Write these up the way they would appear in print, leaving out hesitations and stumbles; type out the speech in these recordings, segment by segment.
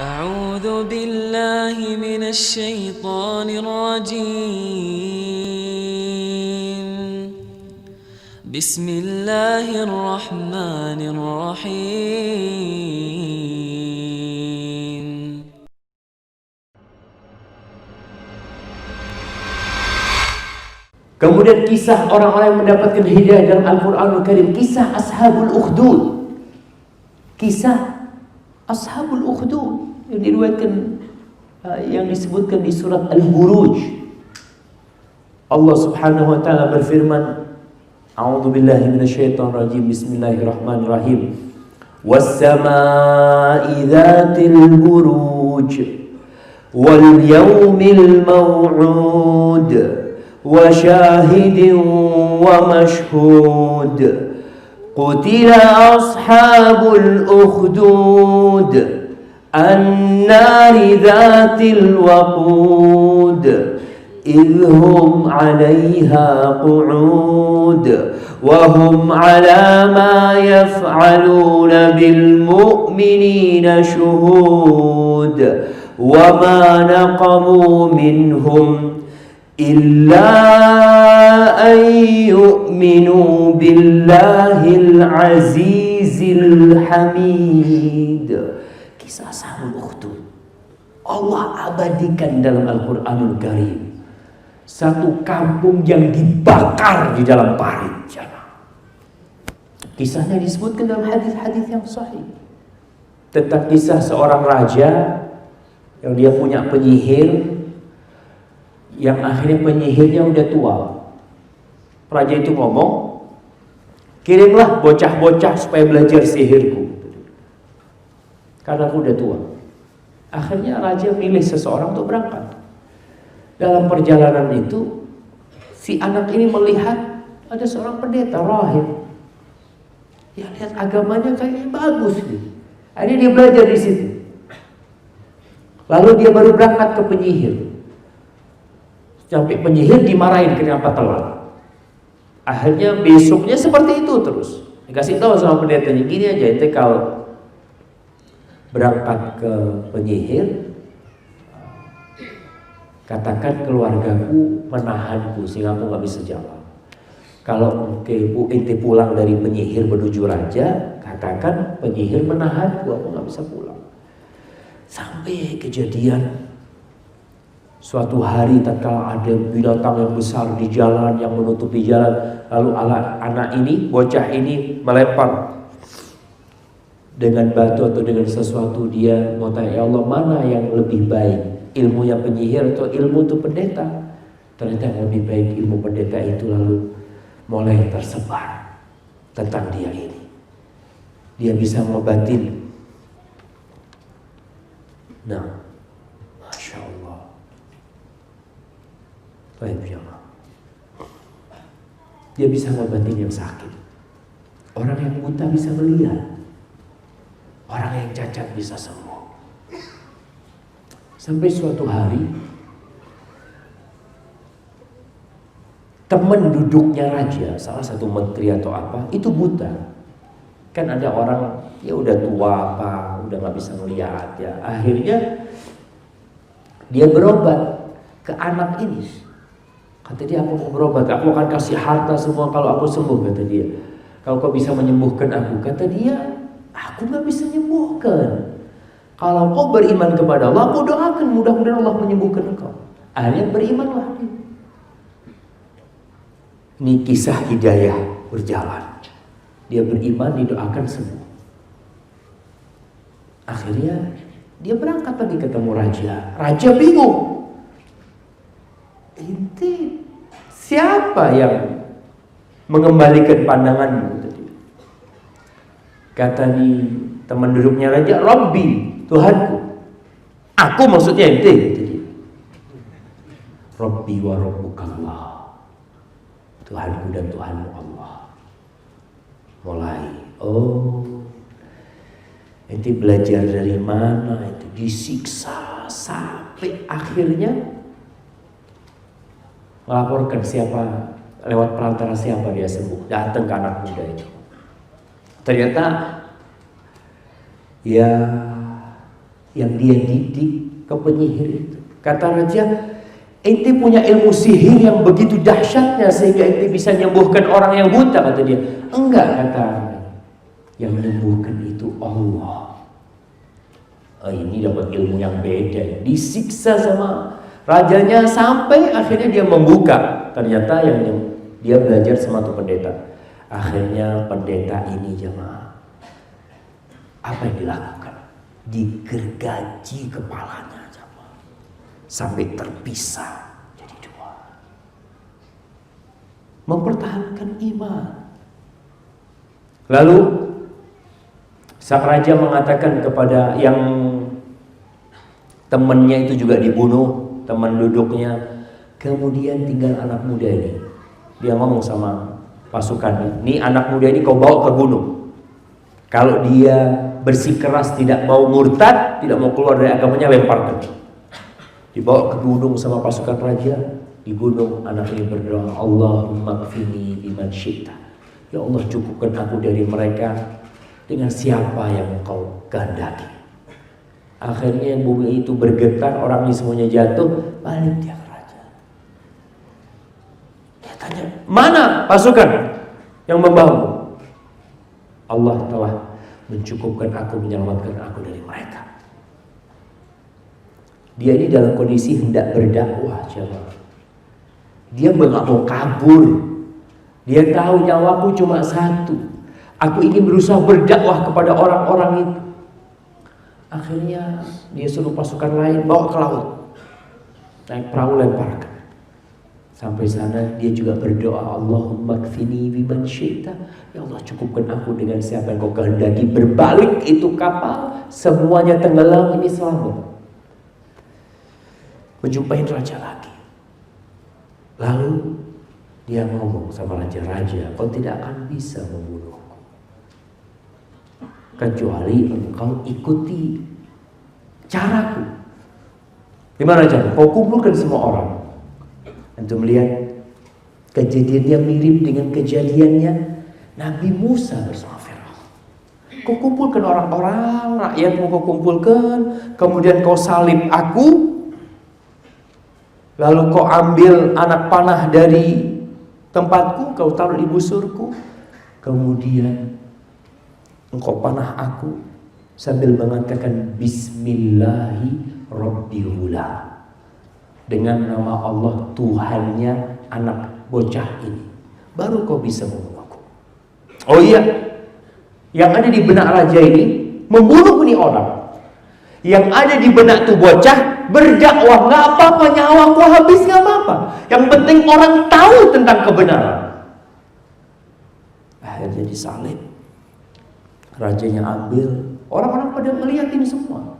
أعوذ بالله من الشيطان الرجيم بسم الله الرحمن الرحيم Kemudian kisah orang-orang yang mendapatkan hidayah dalam Al-Quranul Karim, kisah Ashabul Ukhdud. Kisah Ashabul Ukhdud yang diriwayatkan, yang disebutkan di surat Al-Buruj. Allah Subhanahu wa taala berfirman, A'udzu billahi minasyaitonir rajim. Bismillahirrahmanirrahim. Was-samaa'i dzatil buruj wal yawmil maw'ud وشاهد ومشهود قتل أصحاب الأخدود النار ذات الوقود إذ هم عليها قعود وهم على ما يفعلون بالمؤمنين شهود وما نقموا منهم إلا أن يؤمنوا بالله العزيز الحميد. Kisah Ashabul Ukhdud Allah abadikan dalam Al-Quranul Karim. Satu kampung yang dibakar di dalam parit. Kisahnya disebutkan dalam hadis-hadis yang sahih tentang kisah seorang raja yang dia punya penyihir, yang akhirnya penyihirnya udah tua. Raja itu ngomong, kirimlah bocah-bocah supaya belajar sihirku, karena aku udah tua. Akhirnya raja milih seseorang untuk berangkat. Dalam perjalanan itu, si anak ini melihat ada seorang pendeta rahib. Ya, lihat agamanya kayaknya bagus nih. Akhirnya dia belajar di situ. Lalu dia baru berangkat ke penyihir. Sampai penyihir dimarahin kenapa telat. Akhirnya besoknya seperti itu terus. Dikasih tahu sama pendetanya, gini aja, ente kalau berangkat ke penyihir, katakan keluargaku menahanku sehingga aku nggak bisa jalan. Kalau ente pulang dari penyihir menuju raja, katakan penyihir menahanku, aku nggak bisa pulang. Sampai kejadian suatu hari tatkala ada binatang yang besar di jalan yang menutupi jalan, lalu anak ini, bocah ini melempar dengan batu atau dengan sesuatu. Dia mau tanya, ya Allah, mana yang lebih baik, ilmunya penyihir atau ilmu itu pendeta? Ternyata yang lebih baik ilmu pendeta itu. Lalu mulai tersebar tentang dia ini. Dia bisa ngobatin. Nah, Masya Allah. Baik, dia bisa ngobatin yang sakit. Orang yang buta bisa melihat. Orang yang cacat bisa sembuh. Sampai suatu hari, teman duduknya raja, salah satu menteri atau apa, itu buta. Kan ada orang, ya udah tua apa, udah gak bisa melihat ya. Akhirnya dia berobat ke anak ini. Kata dia, aku mau berobat, aku akan kasih harta semua kalau aku sembuh, kata dia. Kalau kau bisa menyembuhkan aku, kata dia, aku gak bisa menyembuhkan. Kalau kau beriman kepada Allah, aku doakan mudah-mudahan Allah menyembuhkan engkau. Akhirnya berimanlah. Ini kisah hidayah berjalan. Dia beriman, didoakan sembuh. Akhirnya dia berangkat lagi ketemu raja. Raja bingung. Inti siapa yang mengembalikan pandanganmu? Kata nih teman duduknya raja, Rabbi, Tuhanku. Aku maksudnya ente. Rabbi wa rabbukallah, Tuhanku dan Tuhanmu Allah. Mulai, oh, ente belajar dari mana? Itu disiksa sampai akhirnya melaporkan siapa, lewat perantara siapa dia sembuh. Datang ke anak muda itu. Ternyata ya yang dia didik ke penyihir itu. Kata raja, ente punya ilmu sihir yang begitu dahsyatnya sehingga ente bisa menyembuhkan orang yang buta, kata dia. Enggak, kata yang menyembuhkan itu Allah. Ini dapat ilmu yang beda. Disiksa sama rajanya sampai akhirnya dia membuka. Ternyata yang dia belajar sama tuh pendeta. Akhirnya pendeta ini jemaah, apa yang dilakukan? Digergaji kepalanya jemaah, sampai terpisah jadi dua. Mempertahankan iman. Lalu sang raja mengatakan kepada yang temannya itu juga dibunuh, teman duduknya. Kemudian tinggal anak muda ini. Dia ngomong sama pasukannya, "Nih anak muda ini kau bawa ke gunung. Kalau dia bersikeras tidak mau murtad, tidak mau keluar dari agamanya, lemparkan." Dibawa ke gunung sama pasukan raja. Di gunung anak ini berdoa, "Allahumma kfini biman syi'ta." Ya Allah, cukupkan aku dari mereka dengan siapa yang engkau kehendaki. Akhirnya bumi itu bergetar, orang ini semuanya jatuh, balik dia ke raja. Dia tanya, "Mana pasukan yang membawa?" "Allah telah mencukupkan aku, menyelamatkan aku dari mereka." Dia ini dalam kondisi hendak berdakwah, jemaah. Dia nggak mau kabur. Dia tahu nyawaku cuma satu. Aku ingin berusaha berdakwah kepada orang-orang itu. Akhirnya dia suruh pasukan lain bawa ke laut. Naik perahu, lemparkan. Sampai sana dia juga berdoa, "Allahumma kfini biman syi'ta." Ya Allah, cukupkan aku dengan siapa yang kau kehendaki. Berbalik itu kapal, semuanya tenggelam, ini selamat. Menjumpai raja lagi. Lalu dia ngomong sama raja, "Kau tidak akan bisa membunuhku kecuali engkau ikuti caraku." Gimana cara? Kau kumpulkan semua orang. Untuk melihat kejadiannya mirip dengan kejadiannya Nabi Musa bersama Firaun. Kau kumpulkan orang-orang, rakyatmu kau kumpulkan, kemudian kau salib aku, lalu kau ambil anak panah dari tempatku, kau taruh di busurku, kemudian engkau panah aku sambil mengatakan Bismillahi Rabbil Ghulam, dengan nama Allah Tuhannya anak bocah ini, baru kau bisa membunuhku. Oh iya, yang ada di benak raja ini membunuh ini orang, yang ada di benak tuh bocah berdakwah, nggak apa-apa, nyawaku habis nggak apa-apa, yang penting orang tahu tentang kebenaran. Akhirnya disalib, rajanya ambil, orang-orang pada melihat ini semua.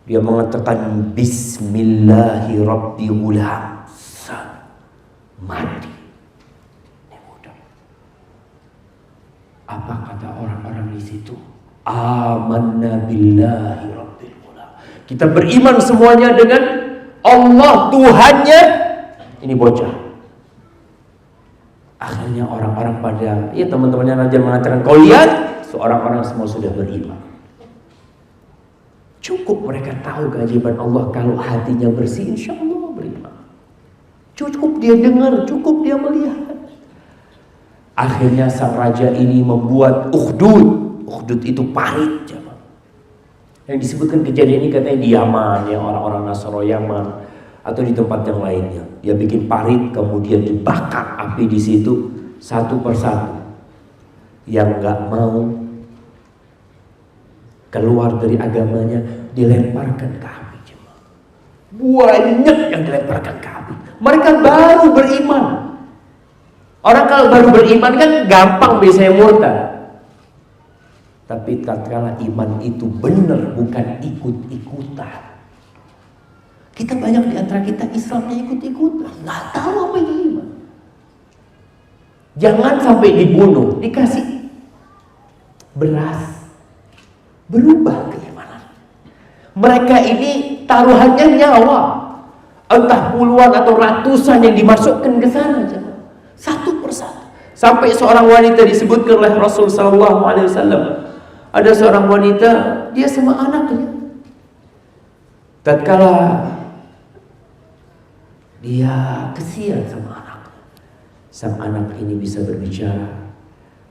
Dia mengatakan Bismillahirrahmanirrahim, mati. Ini mudah. Apa kata orang-orang di situ? Amanna billahi rabbil ghulam. Kita beriman semuanya dengan Allah Tuhannya ini bocah. Akhirnya orang-orang pada, ya teman-temannya raja mengatakan, "Kau lihat, seorang orang semua sudah beriman." Cukup mereka tahu keajaiban Allah, kalau hatinya bersih, insya Allah beriman. Cukup dia dengar, cukup dia melihat. Akhirnya sang raja ini membuat ukhdud. Ukhdud itu parit. Yang disebutkan kejadian ini katanya di Yaman, ya, orang-orang Nasara Yaman, atau di tempat yang lainnya. Dia bikin parit, kemudian dibakar api di situ satu persatu. Yang nggak mau keluar dari agamanya dilemparkan ke api. Banyak yang dilemparkan ke api. Mereka baru beriman. Orang kalau baru beriman kan gampang biasanya murtad. Tapi tatkala iman itu benar, bukan ikut-ikutan. Kita banyak di antara kita Islamnya ikut-ikutan, nggak tahu apa itu iman. Jangan sampai dibunuh, dikasih beras, berubah keimanan. Mereka ini taruhannya nyawa, entah puluhan atau ratusan yang dimasukkan ke sana, satu persatu. Sampai seorang wanita disebutkan oleh Rasul SAW, ada seorang wanita, dia sama anaknya tatkala dia kesian sama anak, sang anak ini bisa berbicara,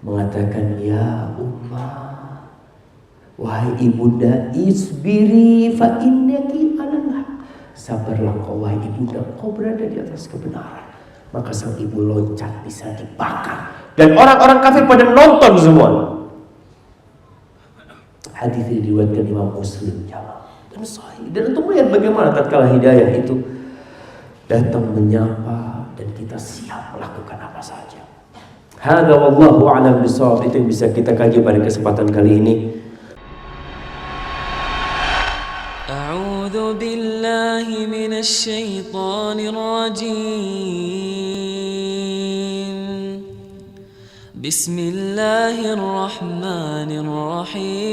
mengatakan, ya ummah, wahai ibunda, isbiri fa innaki alal haq. Sabarlah kau wahai ibunda, kau berada di atas kebenaran. Maka sang ibu loncat bisa dibakar dan orang-orang kafir pada nonton semua. Hadis ini diriwayatkan Imam Muslim dan sahih. Dan untuk melihat bagaimana tatkala hidayah itu datang menyapa dan kita siap melakukan apa saja. Hadza wallahu a'lam bishawab. Itu yang bisa kita kaji pada kesempatan kali ini. A'udzu billahi minasy syaithanir rajim. Bismillahirrahmanirrahim.